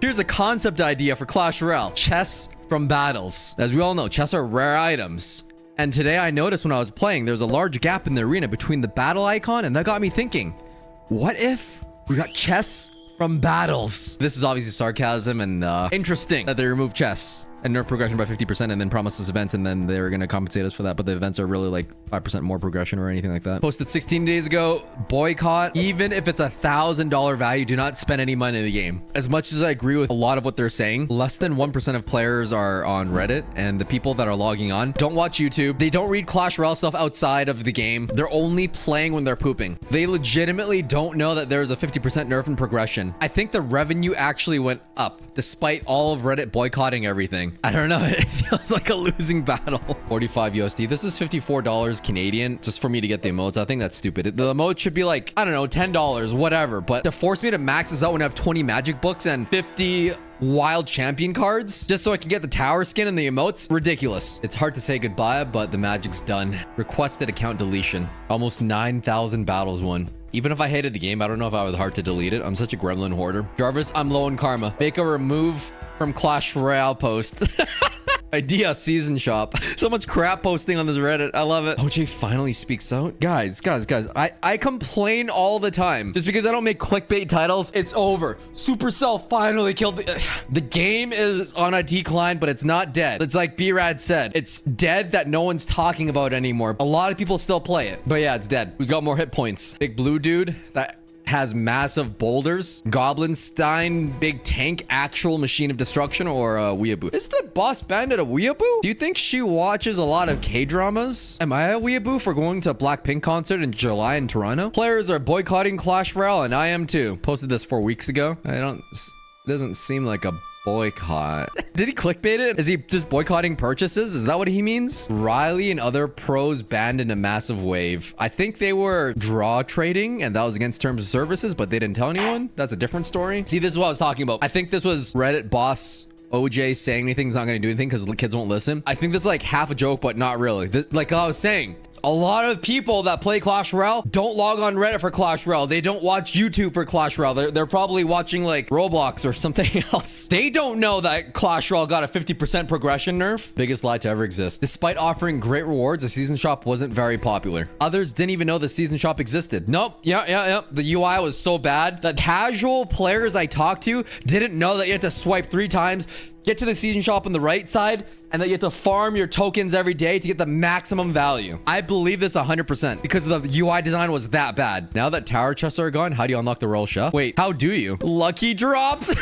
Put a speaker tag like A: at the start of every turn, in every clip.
A: Here's a concept idea for Clash Royale. Chests from battles. As we all know, chests are rare items. And today I noticed when I was playing, there's a large gap in the arena between the battle icon, and that got me thinking, what if we got chests from battles? This is obviously sarcasm and interesting that they remove chests and nerf progression by 50% and then promise us events, and then they're going to compensate us for that. But the events are really like 5% more progression or anything like that. Posted 16 days ago, boycott. Even if it's $1,000 value, do not spend any money in the game. As much as I agree with a lot of what they're saying, less than 1% of players are on Reddit, and the people that are logging on don't watch YouTube. They don't read Clash Royale stuff outside of the game. They're only playing when they're pooping. They legitimately don't know that there's a 50% nerf in progression. I think the revenue actually went up despite all of Reddit boycotting everything. I don't know. It feels like a losing battle. 45 USD. This is $54 Canadian just for me to get the emotes. I think that's stupid. The emote should be like, I don't know, $10, whatever. But to force me to max this out when I have 20 magic books and 50 wild champion cards just so I can get the tower skin and the emotes, ridiculous. It's hard to say goodbye, but the magic's done. Requested account deletion. Almost 9,000 battles won. Even if I hated the game, I don't know if I would heart to delete it. I'm such a gremlin hoarder. Jarvis, I'm low in karma. Make a remove from Clash Royale post. Idea season shop. So much crap posting on this Reddit. I love it. OJ finally speaks out. Guys. I complain all the time. Just because I don't make clickbait titles, it's over. Supercell finally killed the game is on a decline, but it's not dead. It's like B-Rad said. It's dead that no one's talking about anymore. A lot of people still play it. But yeah, it's dead. Who's got more hit points? Big blue dude that has massive boulders, Goblinstein, big tank, actual machine of destruction, or a weeaboo. Is the boss bandit a weeaboo? Do you think she watches a lot of K-dramas? Am I a weeaboo for going to a Blackpink concert in July in Toronto? Players are boycotting Clash Royale, and I am too. Posted this 4 weeks ago. It doesn't seem like a boycott. Did he clickbait it? Is he just boycotting purchases? Is that what he means? Riley and other pros banned in a massive wave. I think they were draw trading and that was against terms of services, but they didn't tell anyone. That's a different story. See, this is what I was talking about. I think this was Reddit boss OJ saying anything's not going to do anything because the kids won't listen. I think this is like half a joke, but not really. This, like I was saying, a lot of people that play Clash Royale don't log on Reddit for Clash Royale. They don't watch YouTube for Clash Royale. They're probably watching like Roblox or something else. They don't know that Clash Royale got a 50% progression nerf. Biggest lie to ever exist. Despite offering great rewards, the season shop wasn't very popular. Others didn't even know the season shop existed. Nope. Yeah. The UI was so bad that casual players I talked to didn't know that you had to swipe 3 times, get to the season shop on the right side, and that you have to farm your tokens every day to get the maximum value. I believe this 100% because the UI design was that bad. Now that tower chests are gone, how do you unlock the royal chef? Wait, how do you? Lucky drops?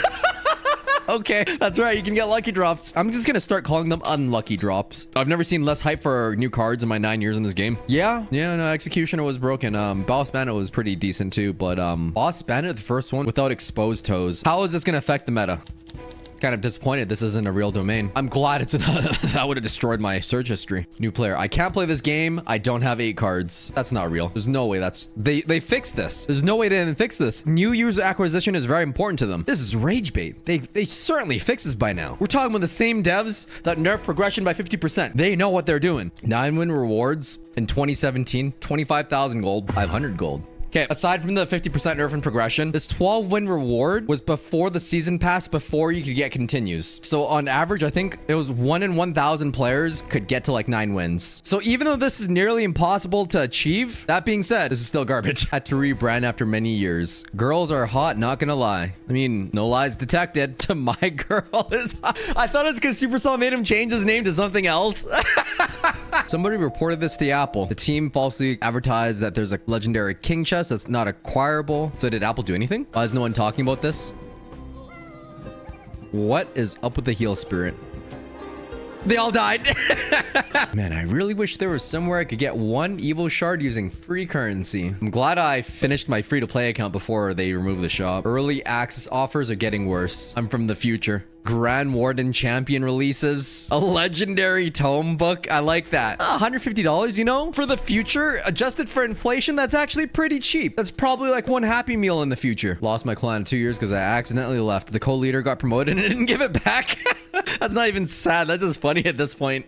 A: Okay, that's right. You can get lucky drops. I'm just gonna start calling them unlucky drops. I've never seen less hype for new cards in my 9 years in this game. No, Executioner was broken. Boss Bandit was pretty decent too, but Boss Bandit, the first one without exposed toes. How is this gonna affect the meta? Kind of disappointed this isn't a real domain. I'm glad it's that would have destroyed my search history. New player. I can't play this game. I don't have 8 cards. That's not real. There's no way that's... They fixed this. There's no way they didn't fix this. New user acquisition is very important to them. This is rage bait. They certainly fixed this by now. We're talking about the same devs that nerf progression by 50%. They know what they're doing. 9-win rewards in 2017. 25,000 gold. 500 gold. Okay, aside from the 50% nerf and progression, this 12-win reward was before the season pass, before you could get continues. So on average, I think it was 1 in 1,000 players could get to like 9 wins. So even though this is nearly impossible to achieve, that being said, this is still garbage. Had to rebrand after many years. Girls are hot, not gonna lie. I mean, no lies detected. To my girl is hot. I thought it's because Supercell made him change his name to something else. Somebody reported this to Apple. The team falsely advertised that there's a legendary king chest that's not acquirable. So did Apple do anything? Why is no one talking about this? What is up with the heal spirit? They all died. Man, I really wish there was somewhere I could get 1 evil shard using free currency. I'm glad I finished my free-to-play account before they removed the shop. Early access offers are getting worse. I'm from the future. Grand Warden champion releases. A legendary tome book. I like that. $150, you know? For the future, adjusted for inflation, that's actually pretty cheap. That's probably like 1 Happy Meal in the future. Lost my clan in 2 years because I accidentally left. The co-leader got promoted and didn't give it back. That's not even sad. That's just funny at this point.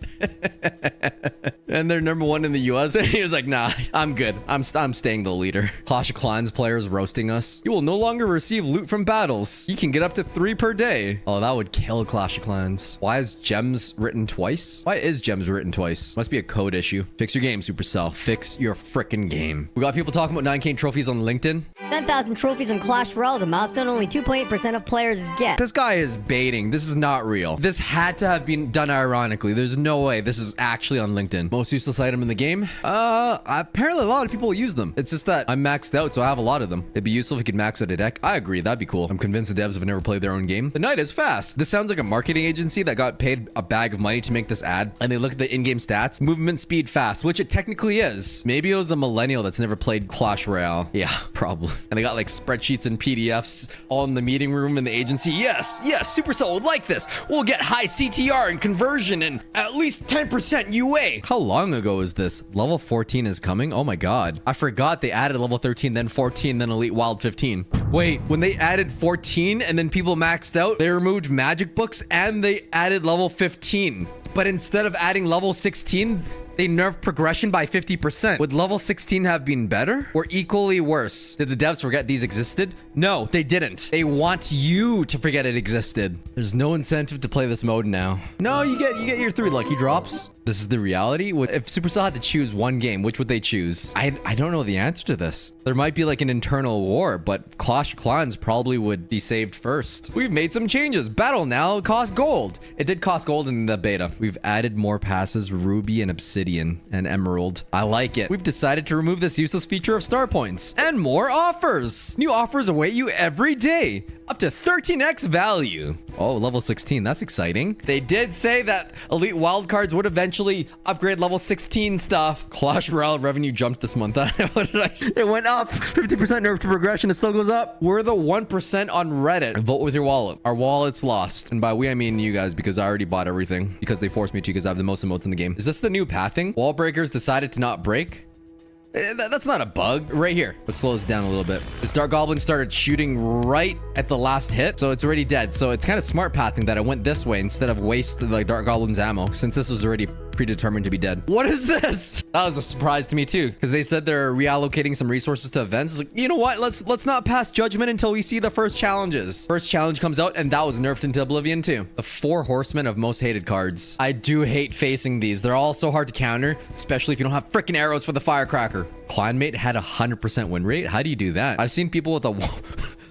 A: And they're number one in the US. He was like, nah, I'm good. I'm staying the leader. Clash of Clans players roasting us. You will no longer receive loot from battles. You can get up to 3 per day. Oh, that would kill Clash of Clans. Why is gems written twice? Why is gems written twice? Must be a code issue. Fix your game, Supercell. Fix your frickin' game. We got people talking about 9K trophies on LinkedIn.
B: 10,000 trophies in Clash Royale is a milestone only 2.8% of players get.
A: This guy is baiting. This is not real. This had to have been done ironically. There's no way this is actually on LinkedIn. Most useless item in the game? Apparently a lot of people use them. It's just that I'm maxed out, so I have a lot of them. It'd be useful if you could max out a deck. I agree. That'd be cool. I'm convinced the devs have never played their own game. The night is fast. This sounds like a marketing agency that got paid a bag of money to make this ad, and they look at the in-game stats. Movement speed fast, which it technically is. Maybe it was a millennial that's never played Clash Royale. Yeah, probably. And they got like spreadsheets and PDFs all in the meeting room in the agency. Yes, Supercell would like this. We'll get high CTR and conversion and at least 10% UA. How long ago is this? Level 14 is coming? Oh my god. I forgot they added level 13, then 14, then Elite Wild 15. Wait, when they added 14 and then people maxed out, they removed magic books and they added level 15. But instead of adding level 16, they nerfed progression by 50%. Would level 16 have been better or equally worse? Did the devs forget these existed? No, they didn't. They want you to forget it existed. There's no incentive to play this mode now. No, you get your 3 lucky drops. This is the reality. If Supercell had to choose one game, which would they choose? I don't know the answer to this. There might be like an internal war, but Clash of Clans probably would be saved first. We've made some changes. Battle now costs gold. It did cost gold in the beta. We've added more passes, Ruby and Obsidian and Emerald. I like it. We've decided to remove this useless feature of star points and more offers. New offers await you every day. Up to 13x value. Oh, level 16. That's exciting. They did say that Elite Wildcards would eventually upgrade level 16 stuff. Clash Royale revenue jumped this month. What did I say? It went up. 50% nerf to progression. It still goes up. We're the 1% on Reddit. Vote with your wallet. Our wallet's lost. And by we, I mean you guys, because I already bought everything because they forced me to because I have the most emotes in the game. Is this the new pathing? Wall breakers decided to not break. That's not a bug. Right here. Let's slow this down a little bit. This Dark Goblin started shooting right at the last hit, so it's already dead. So it's kind of smart pathing that I went this way instead of waste the Dark Goblin's ammo, since this was already predetermined to be dead. What is this? That was a surprise to me too, because they said they're reallocating some resources to events. It's like, you know what? Let's not pass judgment until we see the first challenges. First challenge comes out, and that was nerfed into oblivion too. The 4 horsemen of most hated cards. I do hate facing these. They're all so hard to counter, especially if you don't have freaking arrows for the firecracker. Clanmate had a 100% win rate. How do you do that? I've seen people with a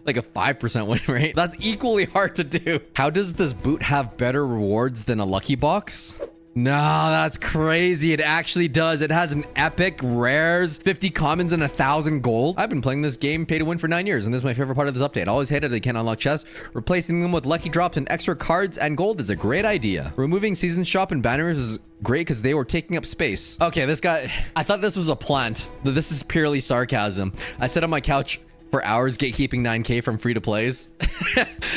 A: like a 5% win rate. That's equally hard to do. How does this boot have better rewards than a lucky box? No, that's crazy. It actually does. It has an epic rares, 50 commons, and 1,000 gold. I've been playing this game pay to win for 9 years, and this is my favorite part of this update. I always hated they can't unlock chests. Replacing them with lucky drops and extra cards and gold is a great idea. Removing season shop and banners is great because they were taking up space. Okay, this guy, I thought this was a plant. This is purely sarcasm. I sat on my couch for hours gatekeeping 9K from free to plays.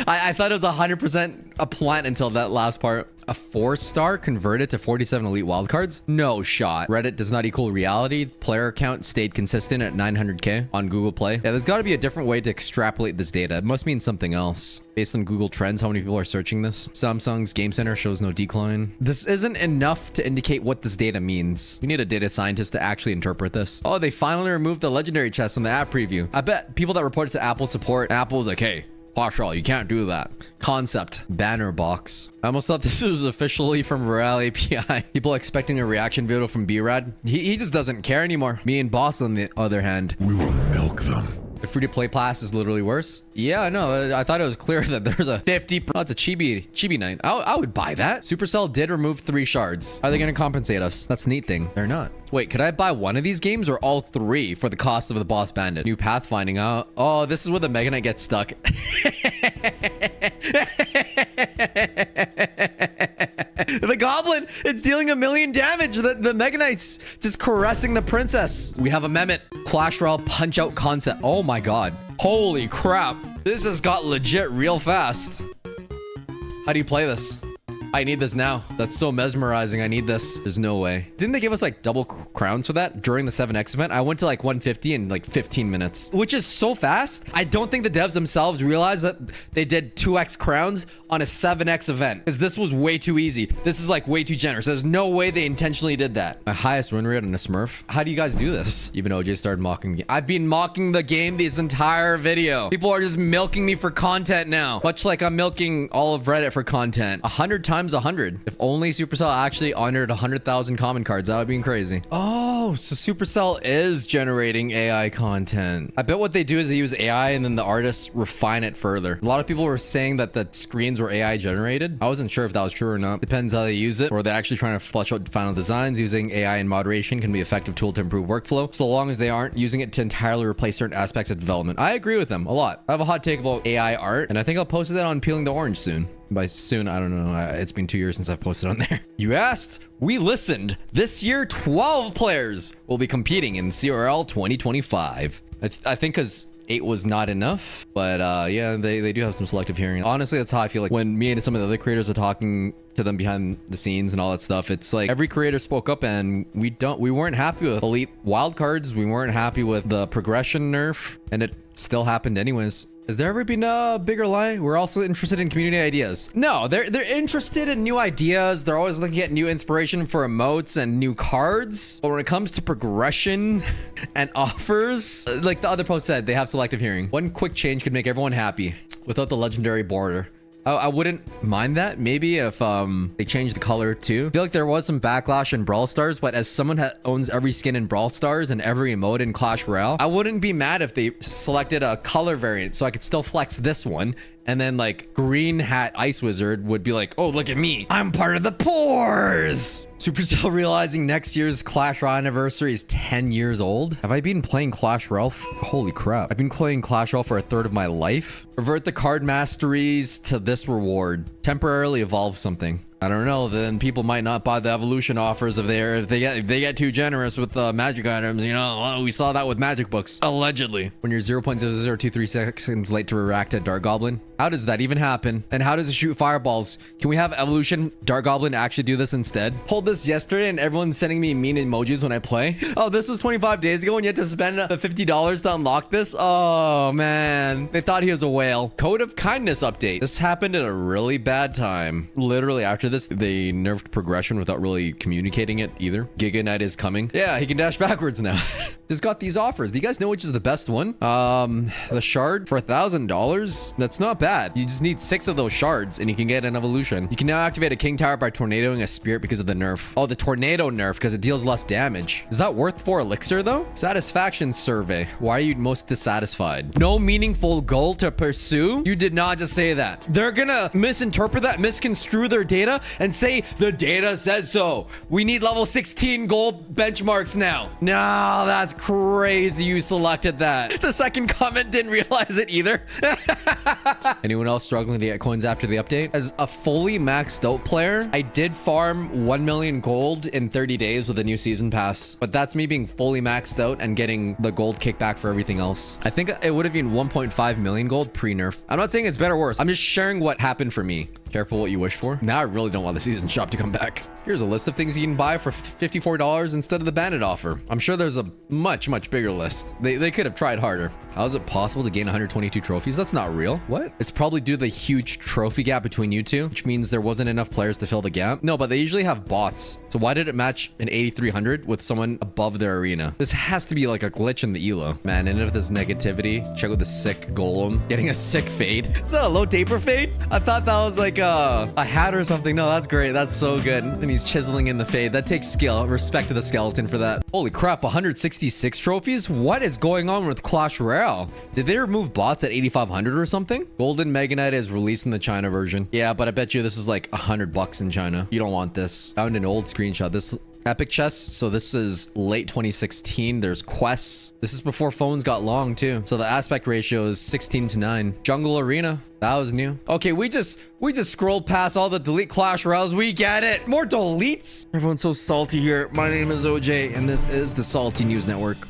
A: I thought it was 100% a plant until that last part. A 4-star converted to 47 elite wildcards? No shot. Reddit does not equal reality. Player count stayed consistent at 900k on Google Play. Yeah, there's got to be a different way to extrapolate this data. It must mean something else. Based on Google Trends, how many people are searching this? Samsung's Game Center shows no decline. This isn't enough to indicate what this data means. We need a data scientist to actually interpret this. Oh, they finally removed the legendary chest from the app preview. I bet people that reported to Apple support, Apple's like, hey, Clash Royale, you can't do that. Concept. Banner box. I almost thought this was officially from Royale API. People expecting a reaction video from B-Rad. He just doesn't care anymore. Me and Boss, on the other hand,
C: we will milk them.
A: The free-to-play pass is literally worse. Yeah, no, I thought it was clear that there's a 50... Oh, it's a chibi night. I would buy that. Supercell did remove 3 shards. Are they going to compensate us? That's a neat thing. They're not. Wait, could I buy one of these games or all 3 for the cost of the Boss Bandit? New pathfinding. Oh, this is where the Mega Knight gets stuck. The goblin, it's dealing 1,000,000 damage. The Mega Knight's just caressing the princess. We have a Mehmet. Clash Royale punch out concept. Oh my god. Holy crap. This has got legit real fast. How do you play this? I need this now. That's so mesmerizing. I need this. There's no way. Didn't they give us like double crowns for that during the 7X event? I went to like 150 in like 15 minutes, which is so fast. I don't think the devs themselves realized that they did 2X crowns on a 7x event because this was way too easy. This is like way too generous. There's no way they intentionally did that. My highest win rate on a Smurf. How do you guys do this? Even OJ started mocking the game. I've been mocking the game this entire video. People are just milking me for content now. Much like I'm milking all of Reddit for content. 100 times 100. If only Supercell actually honored 100,000 common cards, that would be crazy. Oh, so Supercell is generating AI content. I bet what they do is they use AI and then the artists refine it further. A lot of people were saying that the screens were AI generated. I wasn't sure if that was true or not. Depends how they use it, or they're actually trying to flesh out final designs. Using AI and moderation can be an effective tool to improve workflow, so long as they aren't using it to entirely replace certain aspects of development. I agree with them a lot. I have a hot take about AI art, and I think I'll post that on Peeling the Orange soon. By soon, I don't know. It's been 2 years since I've posted on there. You asked, we listened. This year, 12 players will be competing in CRL 2025. I think because 8 was not enough, but yeah, they do have some selective hearing. Honestly, that's how I feel like when me and some of the other creators are talking to them behind the scenes and all that stuff. It's like every creator spoke up and we weren't happy with elite wildcards. We weren't happy with the progression nerf, and it still happened anyways. Has there ever been a bigger lie? We're also interested in community ideas. No, they're interested in new ideas. They're always looking at new inspiration for emotes and new cards. But when it comes to progression and offers, like the other post said, they have selective hearing. One quick change could make everyone happy without the legendary border. I wouldn't mind that. Maybe if they changed the color too. I feel like there was some backlash in Brawl Stars, but as someone that owns every skin in Brawl Stars and every emote in Clash Royale, I wouldn't be mad if they selected a color variant so I could still flex this one. And then like Green Hat Ice Wizard would be like, oh, look at me. I'm part of the pores. Supercell realizing next year's Clash Royale anniversary is 10 years old. Have I been playing Clash Royale? Holy crap. I've been playing Clash Royale for a third of my life. Revert the card masteries to this reward. Temporarily evolve something. I don't know, then people might not buy the evolution offers if they get too generous with the magic items, you know. Well, we saw that with magic books, allegedly. When you're 0.0023 seconds late to react at Dark Goblin. How does that even happen? And how does it shoot fireballs? Can we have evolution Dark Goblin actually do this instead? Pulled this yesterday and everyone's sending me mean emojis when I play. Oh, this was 25 days ago and you had to spend the $50 to unlock this? Oh man, they thought he was a whale. Code of Kindness update. This happened at a really bad time. Literally after this, they nerfed progression without really communicating it either. Giga Knight is coming. Yeah, he can dash backwards now. Just got these offers. Do you guys know which is the best one? The shard for $1,000. That's not bad. You just need 6 of those shards and you can get an evolution. You can now activate a King Tower by tornadoing a spirit because of the nerf. Oh, the tornado nerf because it deals less damage. Is that worth 4 elixir though? Satisfaction survey. Why are you most dissatisfied? No meaningful goal to pursue? You did not just say that. They're gonna misinterpret that, misconstrue their data and say the data says so. We need level 16 gold benchmarks now. No, that's crazy you selected that. The second comment didn't realize it either. Anyone else struggling to get coins after the update? As a fully maxed out player, I did farm 1 million gold in 30 days with a new season pass, but that's me being fully maxed out and getting the gold kickback for everything else. I think it would have been 1.5 million gold pre-nerf. I'm not saying it's better or worse. I'm just sharing what happened for me. Careful what you wish for. Now I really don't want the season shop to come back. Here's a list of things you can buy for $54 instead of the bandit offer. I'm sure there's a much bigger list. They could have tried harder. How is it possible to gain 122 trophies? That's not real. What? It's probably due to the huge trophy gap between you two, which means there wasn't enough players to fill the gap. No, but they usually have bots. So why did it match an 8,300 with someone above their arena? This has to be like a glitch in the elo. Man, and if there's negativity, check out the sick golem. Getting a sick fade. Is that a low taper fade? I thought that was like a hat or something. No, that's great. That's so good. And he's chiseling in the fade. That takes skill. Respect to the skeleton for that. Holy crap, 166 trophies? What is going on with Clash Royale? Did they remove bots at 8,500 or something? Golden Mega Knight is released in the China version. Yeah, but I bet you this is like $100 in China. You don't want this. Found an old screenshot. This epic chest. So this is late 2016. There's quests. This is before phones got long too. So the aspect ratio is 16:9. Jungle Arena. That was new. Okay, we just scrolled past all the delete Clash Royales. We get it. More deletes. Everyone's so salty here. My name is OJ and this is the Salty News Network.